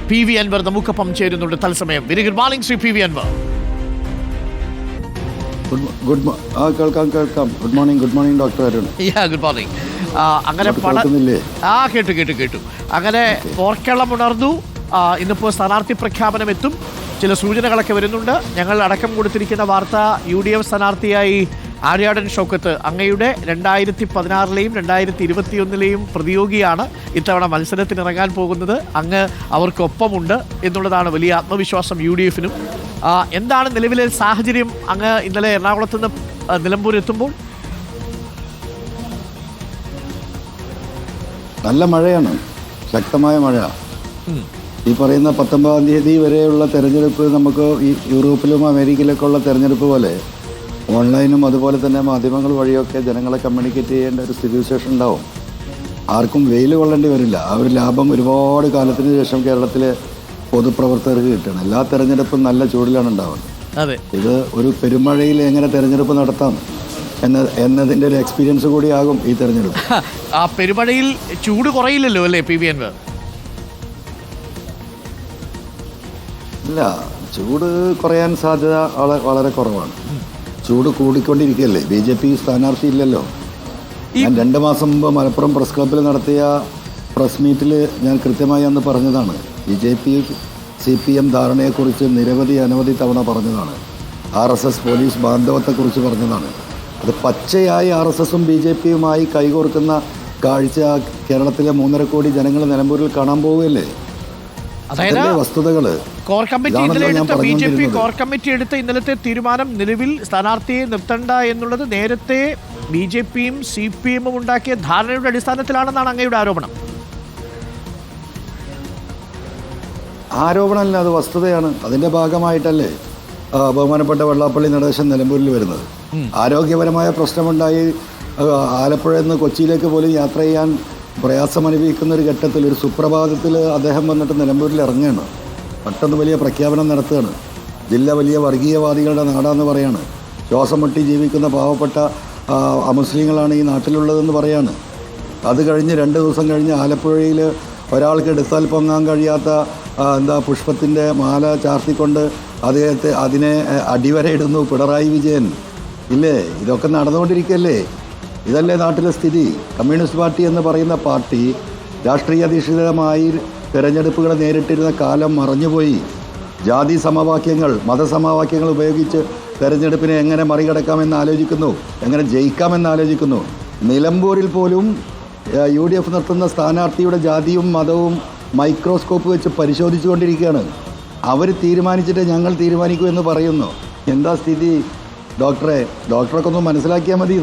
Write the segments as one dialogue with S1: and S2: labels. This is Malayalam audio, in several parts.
S1: പി വി അൻവർ നമുക്കൊപ്പം ചേരുന്നുണ്ട് തത്സമയം. Very good morning Shri P V Anwar.
S2: കേൾക്കാം. Good morning doctor Arun.
S1: Good morning. അങ്ങനെ കേട്ടു. അങ്ങനെ പോർക്കളം ഉണർന്നു. ഇന്നിപ്പോൾ സ്ഥാനാർത്ഥി പ്രഖ്യാപനം എത്തും. ചില സൂചനകളൊക്കെ വരുന്നുണ്ട്. ഞങ്ങൾ അടക്കം കൊടുത്തിരിക്കുന്ന വാർത്ത UDF സ്ഥാനാർത്ഥിയായി ആര്യാടൻ ഷൗക്കത്ത് അങ്ങയുടെ 2016-ലെയും 2021-ലെയും പ്രതിയോഗിയാണ് ഇത്തവണ മത്സരത്തിനിറങ്ങാൻ പോകുന്നത്. അങ്ങ് അവർക്കൊപ്പമുണ്ട് എന്നുള്ളതാണ് വലിയ ആത്മവിശ്വാസം UDF-നും. എന്താണ് നിലവിലെ സാഹചര്യം? അങ്ങ് ഇന്നലെ എറണാകുളത്ത് നിന്ന് നിലമ്പൂർ എത്തുമ്പോൾ
S2: നല്ല മഴയാണ്, ശക്തമായ മഴ. ഈ പറയുന്ന 19-ാം തീയതി വരെയുള്ള തെരഞ്ഞെടുപ്പ് നമുക്ക് ഈ യൂറോപ്പിലും അമേരിക്കയിലൊക്കെ ഉള്ള തെരഞ്ഞെടുപ്പ് പോലെ ഓൺലൈനും അതുപോലെ തന്നെ മാധ്യമങ്ങൾ വഴിയൊക്കെ ജനങ്ങളെ കമ്മ്യൂണിക്കേറ്റ് ചെയ്യേണ്ട ഒരു സ്ഥിതിവിശേഷം ഉണ്ടാവും. ആർക്കും വെയിൽ കൊള്ളേണ്ടി വരില്ല. ആ ഒരു ലാഭം ഒരുപാട് കാലത്തിന് ശേഷം കേരളത്തിലെ പൊതുപ്രവർത്തകർക്ക് കിട്ടണം. എല്ലാ തെരഞ്ഞെടുപ്പും നല്ല ചൂടിലാണ് ഉണ്ടാവുന്നത്. ഇത് ഒരു പെരുമഴയിൽ എങ്ങനെ തെരഞ്ഞെടുപ്പ് നടത്താം എന്നതിൻ്റെ ഒരു എക്സ്പീരിയൻസ് കൂടിയാകും ഈ തെരഞ്ഞെടുപ്പ്.
S1: ആ പെരുമഴയിൽ ചൂട് കുറയില്ലല്ലോ അല്ലേ പി വി അൻവർ?
S2: ഇല്ല, ചൂട് കുറയാൻ സാധ്യത വളരെ കുറവാണ്. ചൂട് കൂടിക്കൊണ്ടിരിക്കുകയല്ലേ. BJP സ്ഥാനാർത്ഥി ഇല്ലല്ലോ. ഞാൻ 2 മാസം മുമ്പ് മലപ്പുറം പ്രസ് ക്ലബ്ബിൽ നടത്തിയ പ്രസ് മീറ്റിൽ ഞാൻ കൃത്യമായി അന്ന് പറഞ്ഞതാണ്. BJP CPM ധാരണയെക്കുറിച്ച് അനവധി തവണ പറഞ്ഞതാണ്. RSS പോലീസ് ബാന്ധവത്തെക്കുറിച്ച് പറഞ്ഞതാണ്. അത് പച്ചയായി RSSും BJPയുമായി കൈകോർക്കുന്ന കാഴ്ച കേരളത്തിലെ 3.5 കോടി ജനങ്ങൾ നിലമ്പൂരിൽ കാണാൻ പോവുകയല്ലേ. വസ്തുതകള്
S1: core committee BJP core committee എടുത്ത ഇന്നലത്തെ തീരുമാനം നിലവിൽ സ്ഥാനാർത്ഥിയെ നിർത്തണ്ട എന്നുള്ളത് നേരത്തെ BJPയും CPMും ഉണ്ടാക്കിയ ധാരണയുടെ അടിസ്ഥാനത്തിലാണെന്നാണ് അങ്ങയുടെ ആരോപണം.
S2: ആരോപണമല്ല, അത് വസ്തുതയാണ്. അതിന്റെ ഭാഗമായിട്ടല്ലേ ബഹുമാനപ്പെട്ട വെള്ളാപ്പള്ളി നടേശൻ നിലമ്പൂരിൽ വരുന്നത്. ആരോഗ്യപരമായ പ്രശ്നമുണ്ടായി ആലപ്പുഴയിൽ നിന്ന് കൊച്ചിയിലേക്ക് പോലും യാത്ര ചെയ്യാൻ പ്രയാസം അനുഭവിക്കുന്ന ഒരു ഘട്ടത്തിൽ ഒരു സുപ്രഭാതത്തിൽ അദ്ദേഹം വന്നിട്ട് നിലമ്പൂരിൽ ഇറങ്ങുകയാണ്. പെട്ടെന്ന് വലിയ പ്രഖ്യാപനം നടത്തുകയാണ്. ജില്ല വലിയ വർഗീയവാദികളുടെ നാടാന്ന് പറയാണ്. ശ്വാസം മുട്ടി ജീവിക്കുന്ന പാവപ്പെട്ട അമുസ്ലിങ്ങളാണ് ഈ നാട്ടിലുള്ളതെന്ന് പറയാണ്. അത് കഴിഞ്ഞ് 2 ദിവസം കഴിഞ്ഞ് ആലപ്പുഴയിൽ ഒരാൾക്ക് എടുത്താൽ പൊങ്ങാൻ കഴിയാത്ത പുഷ്പത്തിൻ്റെ മാല ചാർത്തിക്കൊണ്ട് അതിനെ അടിവരയിടുന്നു പിണറായി വിജയൻ. ഇല്ലേ, ഇതൊക്കെ നടന്നുകൊണ്ടിരിക്കുകയല്ലേ. ഇതല്ലേ നാട്ടിലെ സ്ഥിതി. കമ്മ്യൂണിസ്റ്റ് പാർട്ടി എന്ന് പറയുന്ന പാർട്ടി രാഷ്ട്രീയാധിഷ്ഠിതമായി തിരഞ്ഞെടുപ്പുകളെ നേരിട്ടിരുന്ന കാലം മറഞ്ഞുപോയി. ജാതി സമവാക്യങ്ങൾ, മതസമവാക്യങ്ങൾ ഉപയോഗിച്ച് തെരഞ്ഞെടുപ്പിനെ എങ്ങനെ മറികടക്കാമെന്ന് ആലോചിക്കുന്നു, എങ്ങനെ ജയിക്കാമെന്ന് ആലോചിക്കുന്നു. നിലമ്പൂരിൽ പോലും UDF നിർത്തുന്ന സ്ഥാനാർത്ഥിയുടെ ജാതിയും മതവും മൈക്രോസ്കോപ്പ് വെച്ച് പരിശോധിച്ചുകൊണ്ടിരിക്കുകയാണ്. അവർ തീരുമാനിച്ചിട്ട് ഞങ്ങൾ തീരുമാനിക്കൂ എന്ന് പറയുന്നു. എന്താ സ്ഥിതി ഡോക്ടറൊക്കെ ഒന്ന് മനസ്സിലാക്കിയാൽ മതി.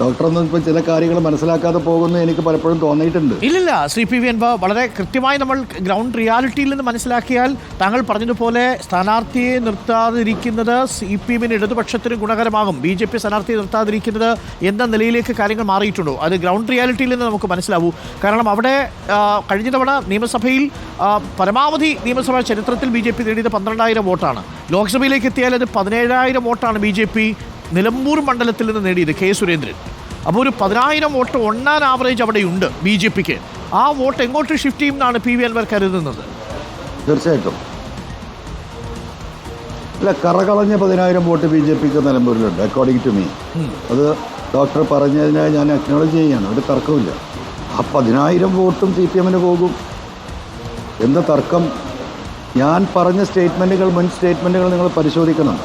S2: ഡോക്ടറൊന്നും ഇപ്പോൾ ചില കാര്യങ്ങൾ മനസ്സിലാക്കാതെ പോകുന്നു എനിക്ക് പലപ്പോഴും തോന്നിയിട്ടുണ്ട്.
S1: ഇല്ലില്ല ശ്രീ പി വി അൻവർ, വളരെ കൃത്യമായി നമ്മൾ ഗ്രൗണ്ട് റിയാലിറ്റിയിൽ നിന്ന് മനസ്സിലാക്കിയാൽ താങ്കൾ പറഞ്ഞതുപോലെ സ്ഥാനാർത്ഥിയെ നിർത്താതിരിക്കുന്നത് CPMന് ഇടതുപക്ഷത്തിന് ഗുണകരമാകും. BJP സ്ഥാനാർത്ഥിയെ നിർത്താതിരിക്കുന്നത് എന്ന നിലയിലേക്ക് കാര്യങ്ങൾ മാറിയിട്ടുണ്ടോ? അത് ഗ്രൗണ്ട് റിയാലിറ്റിയിൽ നിന്ന് നമുക്ക് മനസ്സിലാവൂ. കാരണം അവിടെ കഴിഞ്ഞ തവണ നിയമസഭയിൽ പരമാവധി നിയമസഭാ ചരിത്രത്തിൽ BJP നേടിയത് 12,000 വോട്ടാണ്. ലോക്സഭയിലേക്ക് എത്തിയാൽ അത് 17,000 വോട്ടാണ് BJP നിലമ്പൂർ മണ്ഡലത്തിൽ നിന്ന് നേടിയത്, K. സുരേന്ദ്രൻ. അപ്പോൾ ഒരു 10,000 വോട്ട് ഒണ്ണാൻ ആവറേജ് അവിടെയുണ്ട് BJPക്ക്. ആ വോട്ട് എങ്ങോട്ട് ഷിഫ്റ്റ് ചെയ്യുമെന്നാണ് പി വി അൻവർ കരുതുന്നത്?
S2: തീർച്ചയായിട്ടും അല്ല, കറകളഞ്ഞ 10,000 വോട്ട് BJPക്ക് നിലമ്പൂരിലുണ്ട് അക്കോർഡിംഗ് ടു മീ. അത് ഡോക്ടർ പറഞ്ഞതിനെ ഞാൻ അക്നോളജ് ചെയ്യാണ്, ഒരു തർക്കമില്ല. ആ 10,000 വോട്ടും CPMന് പോകും. എന്താ തർക്കം? ഞാൻ പറഞ്ഞ മുൻ സ്റ്റേറ്റ്മെൻറ്റുകൾ നിങ്ങൾ പരിശോധിക്കണം.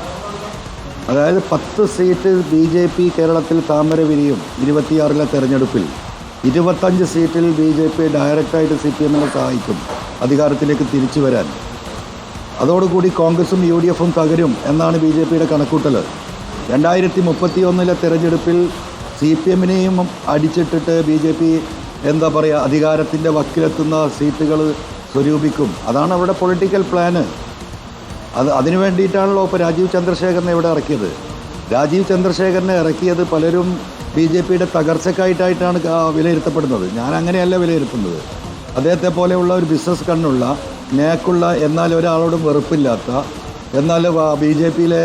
S2: അതായത് 10 സീറ്റ് BJP കേരളത്തിൽ താമര വിരിയും 26-ലെ തെരഞ്ഞെടുപ്പിൽ. 25 സീറ്റിൽ BJP ഡയറക്റ്റായിട്ട് CPMനെ സഹായിക്കും അധികാരത്തിലേക്ക് തിരിച്ചു വരാൻ. അതോടുകൂടി കോൺഗ്രസും UDFും തകരും എന്നാണ് BJPയുടെ കണക്കൂട്ടൽ. 2031-ലെ തെരഞ്ഞെടുപ്പിൽ CPMനെയും അടിച്ചിട്ടിട്ട് BJP അധികാരത്തിൻ്റെ വക്കിലെത്തുന്ന സീറ്റുകൾ സ്വരൂപിക്കും. അതാണ് അവരുടെ പൊളിറ്റിക്കൽ പ്ലാന്. അതിനു വേണ്ടിയിട്ടാണല്ലോ ഇപ്പോൾ രാജീവ് ചന്ദ്രശേഖരനെ ഇവിടെ ഇറക്കിയത്. രാജീവ് ചന്ദ്രശേഖരനെ ഇറക്കിയത് പലരും BJPയുടെ തകർച്ചക്കായിട്ടാണ് വിലയിരുത്തപ്പെടുന്നത്. ഞാൻ അങ്ങനെയല്ല വിലയിരുത്തുന്നത്. അദ്ദേഹത്തെ പോലെയുള്ള ഒരു ബിസിനസ് കണ്ണുള്ള, നേക്കുള്ള, എന്നാൽ ഒരാളോടും വെറുപ്പില്ലാത്ത, എന്നാൽ BJPയിലെ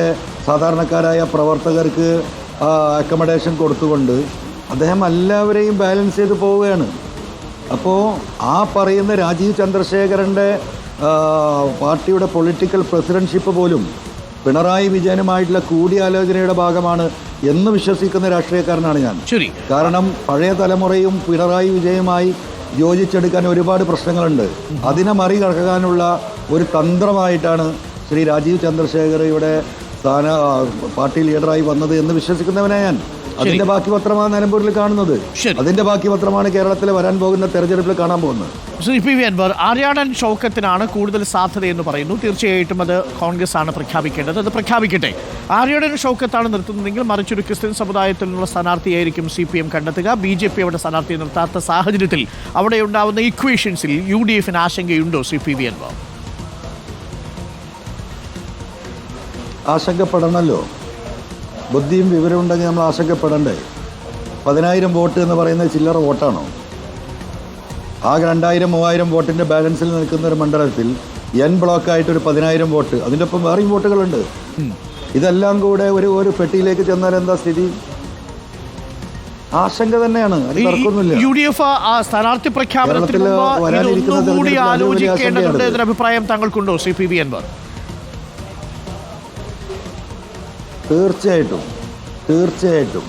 S2: സാധാരണക്കാരായ പ്രവർത്തകർക്ക് അക്കമഡേഷൻ കൊടുത്തുകൊണ്ട് അദ്ദേഹം എല്ലാവരെയും ബാലൻസ് ചെയ്ത് പോവുകയാണ്. അപ്പോൾ ആ പറയുന്ന രാജീവ് ചന്ദ്രശേഖരൻ്റെ പാർട്ടിയുടെ പൊളിറ്റിക്കൽ പ്രസിഡൻഷിപ്പ് പോലും പിണറായി വിജയനുമായിട്ടുള്ള കൂടിയാലോചനയുടെ ഭാഗമാണ് എന്ന് വിശ്വസിക്കുന്ന രാഷ്ട്രീയക്കാരനാണ് ഞാൻ.
S1: ശരി.
S2: കാരണം പഴയ തലമുറയും പിണറായി വിജയനുമായി യോജിച്ചെടുക്കാൻ ഒരുപാട് പ്രശ്നങ്ങളുണ്ട്. അതിനെ മറികടക്കാനുള്ള ഒരു തന്ത്രമായിട്ടാണ് ശ്രീ രാജീവ് ചന്ദ്രശേഖർ ഇവിടെ പാർട്ടി ലീഡറായി വന്നത് എന്ന് വിശ്വസിക്കുന്നവനാണ് ഞാൻ. അതിന്റെ ബാക്കി പത്രമാണ് നിലമ്പൂരിൽ കാണുന്നത്. അതിന്റെ ബാക്കി പത്രമാണ് കേരളത്തിൽ വരാൻ പോകുന്ന തെരഞ്ഞെടുപ്പിൽ കാണാൻ പോകുന്നത്.
S1: ശ്രീ പി വി അൻവർ, ആര്യാടൻ ഷൗക്കത്തിനാണ് കൂടുതൽ സാധ്യതയെന്ന് പറയുന്നു. തീർച്ചയായിട്ടും അത് കോൺഗ്രസ് ആണ് പ്രഖ്യാപിക്കേണ്ടത്. അത് പ്രഖ്യാപിക്കട്ടെ. ആര്യാടൻ ഷൗക്കത്താണ് നിർത്തുന്നതെങ്കിൽ മറിച്ചൊരു ക്രിസ്ത്യൻ സമുദായത്തിൽ നിന്നുള്ള സ്ഥാനാർത്ഥിയായിരിക്കും CPM കണ്ടെത്തുക. BJP അവിടെ സ്ഥാനാർത്ഥിയെ നിർത്താത്ത സാഹചര്യത്തിൽ അവിടെ ഉണ്ടാവുന്ന ഇക്വേഷൻസിൽ UDF ആശങ്കയുണ്ടോ ശ്രീ പി വി അൻവർ?
S2: ആശങ്കപ്പെടണമല്ലോ. ബുദ്ധിയും വിവരവും ഉണ്ടെങ്കിൽ നമ്മൾ ആശങ്കപ്പെടണ്ടേ? 10,000 വോട്ട് എന്ന് പറയുന്നത് ചില്ലറ വോട്ടാണോ? ആകെ 2,000-3,000 വോട്ടിൻ്റെ ബാലൻസിൽ നിൽക്കുന്ന ഒരു മണ്ഡലത്തിൽ N ബ്ലോക്കായിട്ട് ഒരു 10,000 വോട്ട്, അതിൻ്റെ ഒപ്പം വേറെയും വോട്ടുകളുണ്ട്. ഇതെല്ലാം കൂടെ ഒരു പെട്ടിയിലേക്ക് ചെന്നാൽ എന്താ സ്ഥിതി? ആശങ്ക തന്നെയാണ്, അത് തർക്കമൊന്നുമില്ല.
S1: UDF സ്ഥാനാർത്ഥി പ്രഖ്യാപനത്തിൽ ആലോചിക്കേണ്ടതുണ്ട് എന്നൊരു അഭിപ്രായം താങ്കൾക്കുണ്ടോ ശ്രീ പി വി അൻവർ?
S2: തീർച്ചയായിട്ടും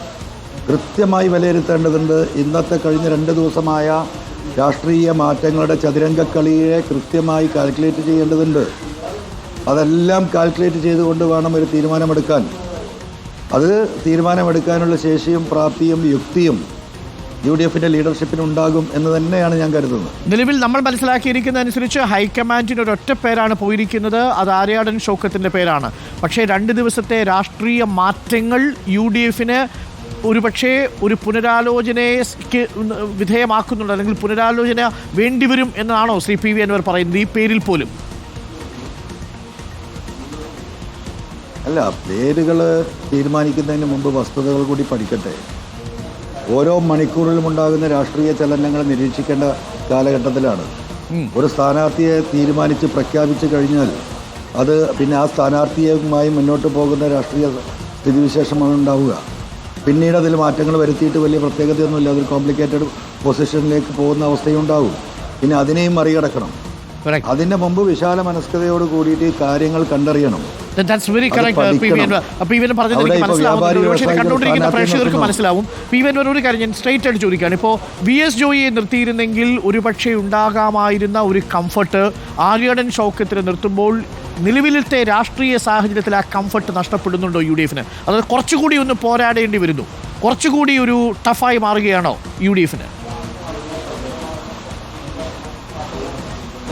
S2: കൃത്യമായി വിലയിരുത്തേണ്ടതുണ്ട്. ഇന്നത്തെ കഴിഞ്ഞ 2 ദിവസമായ രാഷ്ട്രീയ മാറ്റങ്ങളുടെ ചതുരംഗക്കളിയെ കൃത്യമായി കാൽക്കുലേറ്റ് ചെയ്യേണ്ടതുണ്ട്. അതെല്ലാം കാൽക്കുലേറ്റ് ചെയ്തുകൊണ്ട് വേണം ഒരു തീരുമാനമെടുക്കാൻ. അത് തീരുമാനമെടുക്കാനുള്ള ശേഷിയും പ്രാപ്തിയും യുക്തിയും UDFന്റെ ലീഡർഷിപ്പിനുണ്ടാകും എന്ന് തന്നെയാണ് ഞാൻ കരുതുന്നത്.
S1: നിലവിൽ നമ്മൾ മനസ്സിലാക്കിയിരിക്കുന്ന അനുസരിച്ച് ഹൈക്കമാൻഡിന് ഒരൊറ്റ പേരാണ് പോയിരിക്കുന്നത്, അത് ആര്യാടൻ ഷൗക്കത്തിൻ്റെ പേരാണ്. പക്ഷേ 2 ദിവസത്തെ രാഷ്ട്രീയ മാറ്റങ്ങൾ UDFന് ഒരുപക്ഷേ ഒരു പുനരാലോചനയ്ക്ക് വിധേയമാക്കുന്നുണ്ട്, അല്ലെങ്കിൽ പുനരാലോചന വേണ്ടിവരും എന്നാണോ ശ്രീ പി വി അൻവർ പറയുന്നത് ഈ പേരിൽ പോലും?
S2: അല്ല, പേരുകൾ തീരുമാനിക്കുന്നതിന് മുമ്പ് വസ്തുതകൾ കൂടി പഠിക്കട്ടെ. ഓരോ മണിക്കൂറിലും ഉണ്ടാകുന്ന രാഷ്ട്രീയ ചലനങ്ങൾ നിരീക്ഷിക്കേണ്ട കാലഘട്ടത്തിലാണ്. ഒരു സ്ഥാനാർത്ഥിയെ തീരുമാനിച്ച് പ്രഖ്യാപിച്ചു കഴിഞ്ഞാൽ അത് പിന്നെ ആ സ്ഥാനാർത്ഥിയുമായി മുന്നോട്ട് പോകുന്ന രാഷ്ട്രീയ സ്ഥിതിവിശേഷമാണ് ഉണ്ടാവുക. പിന്നീട് അതിൽ മാറ്റങ്ങൾ വരുത്തിയിട്ട് വലിയ പ്രത്യേകതയൊന്നുമില്ല, അതൊരു കോംപ്ലിക്കേറ്റഡ് പൊസിഷനിലേക്ക് പോകുന്ന അവസ്ഥയുണ്ടാവും. പിന്നെ അതിനെയും മറികടക്കണം. അതിന്റെ മുമ്പ് വിശാല മനസ്കതയോട് കൂടിയിട്ട് കാര്യങ്ങൾ കണ്ടറിയണം.
S1: കണ്ടുകൊണ്ടിരിക്കുന്ന പ്രേക്ഷകർക്ക് മനസ്സിലാവും. പി വി അൻവർ, ഒരു കാര്യം ഞാൻ സ്ട്രൈറ്റ് ആയിട്ട് ചോദിക്കുകയാണ്. ഇപ്പോൾ VS ജോയിയെ നിർത്തിയിരുന്നെങ്കിൽ ഒരുപക്ഷെ ഉണ്ടാകാമായിരുന്ന ഒരു കംഫർട്ട് ആര്യാടൻ ഷൗക്കത്തിനെ നിർത്തുമ്പോൾ നിലവിലത്തെ രാഷ്ട്രീയ സാഹചര്യത്തിൽ ആ കംഫർട്ട് നഷ്ടപ്പെടുന്നുണ്ടോ UDFന്? അത് കുറച്ചുകൂടി ഒന്ന് പോരാടേണ്ടി വരുന്നു, കുറച്ചുകൂടി ഒരു ടഫായി മാറുകയാണോ UDFന്?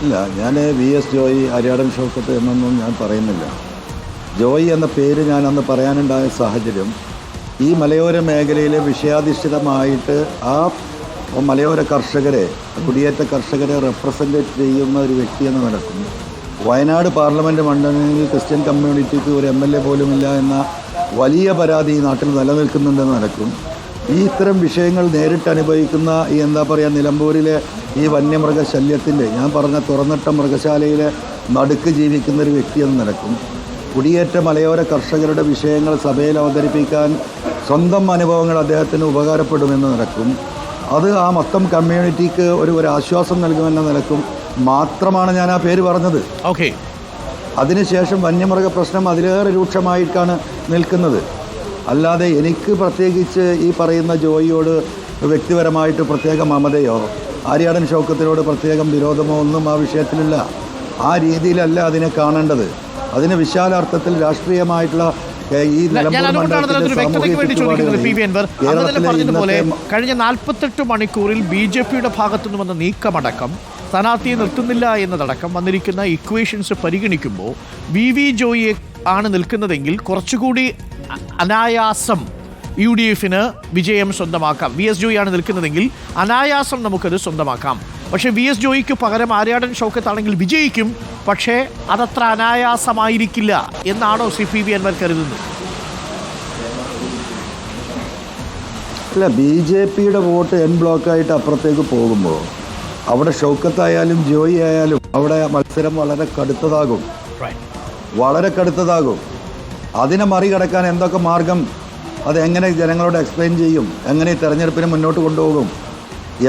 S2: ഇല്ല, ഞാൻ VS ജോയി, ആര്യാടൻ ഷൗക്കത്ത് എന്നൊന്നും ഞാൻ പറയുന്നില്ല. ജോയി എന്ന പേര് ഞാൻ അന്ന് പറയാനുണ്ടായ സാഹചര്യം ഈ മലയോര മേഖലയിലെ വിഷയാധിഷ്ഠിതമായിട്ട് ആ മലയോര കർഷകരെ, കുടിയേറ്റ കർഷകരെ റെപ്രസെൻറ്റേറ്റ് ചെയ്യുന്ന ഒരു വ്യക്തി എന്ന നിലക്കും വയനാട് പാർലമെൻറ്റ് മണ്ഡലത്തിൽ ക്രിസ്ത്യൻ കമ്മ്യൂണിറ്റിക്ക് ഒരു MLA പോലുമില്ല എന്ന വലിയ പരാതി ഈ നാട്ടിൽ നിലനിൽക്കുന്നുണ്ടെന്ന് നിലക്കും ഈ ഇത്തരം വിഷയങ്ങൾ നേരിട്ട് അനുഭവിക്കുന്ന ഈ എന്താ പറയുക നിലമ്പൂരിലെ ഈ വന്യമൃഗശല്യത്തിൻ്റെ, ഞാൻ പറഞ്ഞ തുറന്നിട്ട മൃഗശാലയിലെ നടുക്ക് ജീവിക്കുന്ന ഒരു വ്യക്തി എന്ന നിലക്കും കുടിയേറ്റ മലയോര കർഷകരുടെ വിഷയങ്ങൾ സഭയിൽ അവതരിപ്പിക്കാൻ സ്വന്തം അനുഭവങ്ങൾ അദ്ദേഹത്തിന് ഉപകാരപ്പെടുമെന്ന് നിലക്കും അത് ആ മൊത്തം കമ്മ്യൂണിറ്റിക്ക് ഒരു ആശ്വാസം നൽകുമെന്ന നിലക്കും മാത്രമാണ് ഞാൻ ആ പേര് പറഞ്ഞത്.
S1: ഓക്കെ.
S2: അതിനുശേഷം വന്യമൃഗ പ്രശ്നം അതിലേറെ രൂക്ഷമായിട്ടാണ് നിൽക്കുന്നത്. അല്ലാതെ എനിക്ക് പ്രത്യേകിച്ച് ഈ പറയുന്ന ജോയിയോട് വ്യക്തിപരമായിട്ട് പ്രത്യേക മമതയോ ആര്യാടൻ ഷൗക്കത്തിനോട് പ്രത്യേകം വിരോധമോ ഒന്നും ആ വിഷയത്തിലില്ല. ആ രീതിയിലല്ല അതിനെ കാണേണ്ടത്. അതിന് വിശാലാർത്ഥത്തിൽ രാഷ്ട്രീയമായിട്ടുള്ള ഈ
S1: പറഞ്ഞതുപോലെ കഴിഞ്ഞ 48 മണിക്കൂറിൽ BJPയുടെ ഭാഗത്തുനിന്ന് വന്ന നീക്കമടക്കം സ്ഥാനാർത്ഥിയെ നിർത്തുന്നില്ല എന്നതടക്കം വന്നിരിക്കുന്ന ഇക്വേഷൻസ് പരിഗണിക്കുമ്പോൾ VV ജോയിയെ ആണ് നിൽക്കുന്നതെങ്കിൽ കുറച്ചുകൂടി അനായാസം UDFന് വിജയം സ്വന്തമാക്കാം. VS ജോയിയാണ് നിൽക്കുന്നതെങ്കിൽ അനായാസം നമുക്കത് സ്വന്തമാക്കാം. പക്ഷേ VS ജോയിക്ക് പകരം ആര്യാടൻ ഷൗക്കത്താണെങ്കിൽ വിജയിക്കും, പക്ഷേ അതത്ര അനായാസമായിരിക്കില്ല എന്നാണോ CPV അൻവർ കരുതുന്നത്?
S2: അല്ല, BJPയുടെ വോട്ട് N ബ്ലോക്കായിട്ട് അപ്പുറത്തേക്ക് പോകുമ്പോൾ അവിടെ ഷൗക്കത്തായാലും ജോയി ആയാലും അവിടെ മത്സരം വളരെ കടുത്തതാകും. അതിനെ മറികടക്കാൻ എന്തൊക്കെ മാർഗം, അതെങ്ങനെ ജനങ്ങളോട് എക്സ്പ്ലെയിൻ ചെയ്യും, എങ്ങനെ തെരഞ്ഞെടുപ്പിനെ മുന്നോട്ട് കൊണ്ടുപോകും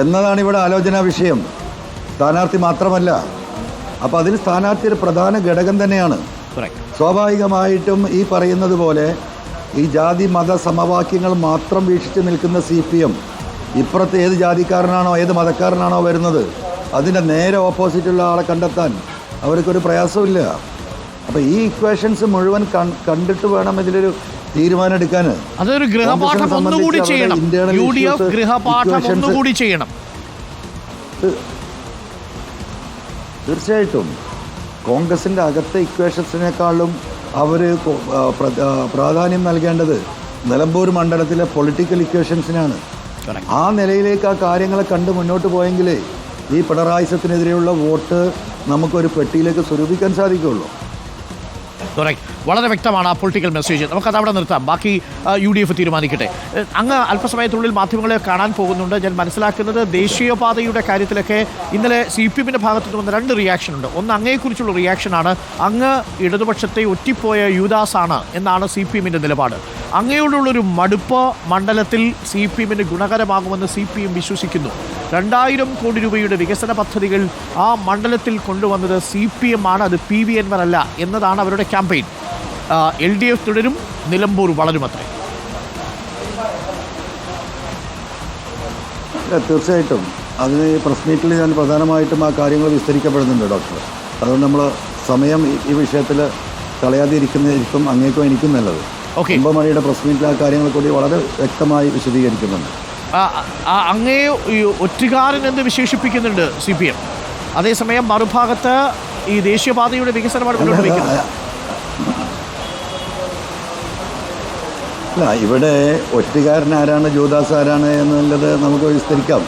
S2: എന്നതാണ് ഇവിടെ ആലോചനാ വിഷയം. സ്ഥാനാർത്ഥി മാത്രമല്ല, അപ്പോൾ അതിൽ സ്ഥാനാർത്ഥി ഒരു പ്രധാന ഘടകം തന്നെയാണ്. സ്വാഭാവികമായിട്ടും ഈ പറയുന്നത് പോലെ ഈ ജാതി മത സമവാക്യങ്ങൾ മാത്രം വീക്ഷിച്ച് നിൽക്കുന്ന CPM ഇപ്പുറത്ത് ഏത് ജാതിക്കാരനാണോ ഏത് മതക്കാരനാണോ വരുന്നത് അതിൻ്റെ നേരെ ഓപ്പോസിറ്റുള്ള ആളെ കണ്ടെത്താൻ അവർക്കൊരു പ്രയാസമില്ല. അപ്പോൾ ഈ ഇക്വേഷൻസ് മുഴുവൻ കണ്ടിട്ട് വേണം ഇതിലൊരു തീരുമാനം എടുക്കാൻ.
S1: അതൊരു ഗൃഹപാഠം ഒന്നുകൂടി ചെയ്യണം. UDF ഗൃഹപാഠം ഒന്നുകൂടി ചെയ്യണം.
S2: തീർച്ചയായിട്ടും കോൺഗ്രസിൻ്റെ അകത്തെ ഇക്വേഷൻസിനേക്കാളും അവർ പ്രാധാന്യം നൽകേണ്ടത് നിലമ്പൂർ മണ്ഡലത്തിലെ പൊളിറ്റിക്കൽ ഇക്വേഷൻസിനാണ്. ആ നിലയിലേക്ക് ആ കാര്യങ്ങളെ കണ്ട് മുന്നോട്ട് പോയെങ്കിലേ ഈ പിണറായിസത്തിനെതിരെയുള്ള വോട്ട് നമുക്കൊരു പെട്ടിയിലേക്ക് സ്വരൂപിക്കാൻ സാധിക്കുകയുള്ളൂ.
S1: വളരെ വ്യക്തമാണ് ആ പൊളിറ്റിക്കൽ മെസ്സേജ്. നമുക്കത് അവിടെ നിർത്താം. ബാക്കി UDF തീരുമാനിക്കട്ടെ. അങ്ങ് അല്പസമയത്തിനുള്ളിൽ മാധ്യമങ്ങളെ കാണാൻ പോകുന്നുണ്ട്. ഞാൻ മനസ്സിലാക്കുന്നത് ദേശീയപാതയുടെ കാര്യത്തിലൊക്കെ ഇന്നലെ CPMൻ്റെ ഭാഗത്തു നിന്ന് വന്ന 2 റിയാക്ഷൻ ഉണ്ട്. ഒന്ന് അങ്ങയെക്കുറിച്ചുള്ള റിയാക്ഷനാണ്. അങ്ങ് ഇടതുപക്ഷത്തെ ഒറ്റിപ്പോയ യൂദാസാണ് എന്നാണ് CPMൻ്റെ നിലപാട്. അങ്ങയോടുള്ളൊരു മടുപ്പ് മണ്ഡലത്തിൽ CPMന് ഗുണകരമാകുമെന്ന് CPM വിശ്വസിക്കുന്നു. 2000 കോടി രൂപയുടെ വികസന പദ്ധതികൾ ആ മണ്ഡലത്തിൽ കൊണ്ടുവന്നത് CPM ആണ്, അത് PV Anwar അല്ല എന്നതാണ് അവരുടെ ക്യാമ്പയിൻ. LDF തുടരും, നിലമ്പൂർ വളരുമത്രേ.
S2: തീർച്ചയായിട്ടും അതിന് ഈ പ്രസ് മീറ്റിൽ ഞാൻ പ്രധാനമായിട്ടും ആ കാര്യങ്ങൾ വിസ്തരിക്കപ്പെടുന്നുണ്ട് ഡോക്ടർ. അതുകൊണ്ട് നമ്മൾ സമയം ഈ വിഷയത്തിൽ കളയാതിരിക്കുന്നതായിരിക്കും അങ്ങേക്കും എനിക്കും നല്ലത്. 9 മണിയുടെ പ്രസ് മീറ്റിൽ ആ കാര്യങ്ങൾ കൂടി വളരെ വ്യക്തമായി വിശദീകരിക്കുന്നുണ്ട്.
S1: അങ്ങേ ഒറ്റുകാരൻ എന്ന് വിശേഷിപ്പിക്കുന്നുണ്ട് CPM. അതേസമയം മറുഭാഗത്ത് ഈ ദേശീയപാതയുടെ വികസനമാണ് മുന്നോട്ട് വയ്ക്കുന്നത്.
S2: അല്ല, ഇവിടെ ഒറ്റുകാരൻ ആരാണ് ജൂദാസ് ആരാണ് എന്നുള്ളത് നമുക്ക് വിസ്തരിക്കാം.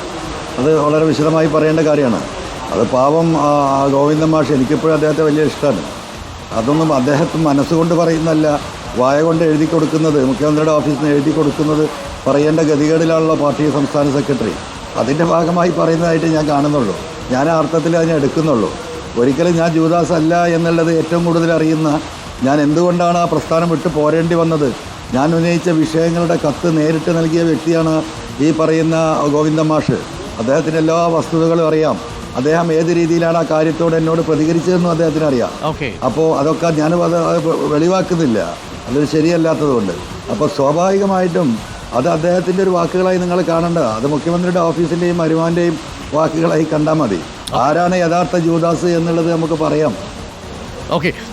S2: അത് വളരെ വിശദമായി പറയേണ്ട കാര്യമാണ്. അത് പാവം ഗോവിന്ദൻ മാഷ്, എനിക്കിപ്പോഴും അദ്ദേഹത്തെ വലിയ ഇഷ്ടമാണ്. അതൊന്നും അദ്ദേഹത്തിന് മനസ്സുകൊണ്ട് പറയുന്നതല്ല, വായ കൊണ്ട് എഴുതി കൊടുക്കുന്നത്, മുഖ്യമന്ത്രിയുടെ ഓഫീസിൽ നിന്ന് എഴുതി കൊടുക്കുന്നത് പറയേണ്ട ഗതികേടിലാണല്ലോ പാർട്ടി സംസ്ഥാന സെക്രട്ടറി. അതിൻ്റെ ഭാഗമായി പറയുന്നതായിട്ട് ഞാൻ കാണുന്നുള്ളൂ. ഞാൻ ആ അർത്ഥത്തിൽ അതിനെ എടുക്കുന്നുള്ളൂ. ഒരിക്കലും ഞാൻ ജൂദാസ് അല്ല എന്നുള്ളത് ഏറ്റവും കൂടുതൽ അറിയുന്ന, ഞാൻ എന്തുകൊണ്ടാണ് ആ പ്രസ്ഥാനം വിട്ട് പോരേണ്ടി വന്നത്, ഞാൻ ഉന്നയിച്ച വിഷയങ്ങളുടെ കത്ത് നേരിട്ട് നൽകിയ വ്യക്തിയാണ് ഈ പറയുന്ന ഗോവിന്ദൻ മാഷ്. അദ്ദേഹത്തിന് എല്ലാ വസ്തുതകളും അറിയാം. അദ്ദേഹം ഏത് രീതിയിലാണ് ആ കാര്യത്തോട് എന്നോട് പ്രതികരിച്ചതെന്നും അദ്ദേഹത്തിന് അറിയാം. അപ്പോൾ അതൊക്കെ ഞാനും അത് വെളിവാക്കുന്നില്ല, അതൊരു ശരിയല്ലാത്തതുകൊണ്ട്. അപ്പോൾ സ്വാഭാവികമായിട്ടും അത് അദ്ദേഹത്തിൻ്റെ ഒരു വാക്കുകളായി നിങ്ങൾ കാണേണ്ട, അത് മുഖ്യമന്ത്രിയുടെ ഓഫീസിൻ്റെയും അരുമാൻ്റെയും വാക്കുകളായി കണ്ടാൽ മതി. ആരാണ് യഥാർത്ഥ ജൂദാസ് എന്നുള്ളത് നമുക്ക് പറയാം.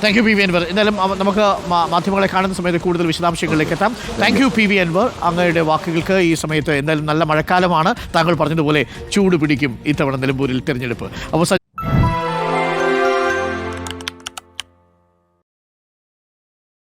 S1: Thank you PV Anwar. എന്തായാലും നമുക്ക് മാധ്യമങ്ങളെ കാണുന്ന സമയത്ത് കൂടുതൽ വിശദാംശങ്ങളിലേക്ക് എത്താം. Thank you PV Anwar. അങ്ങയുടെ വാക്കുകൾക്ക് ഈ സമയത്ത് എന്തായാലും നല്ല മഴക്കാലമാണ്. താങ്കൾ പറഞ്ഞതുപോലെ ചൂട് പിടിക്കും ഇത്തവണ നിലമ്പൂരിൽ തിരഞ്ഞെടുപ്പ്.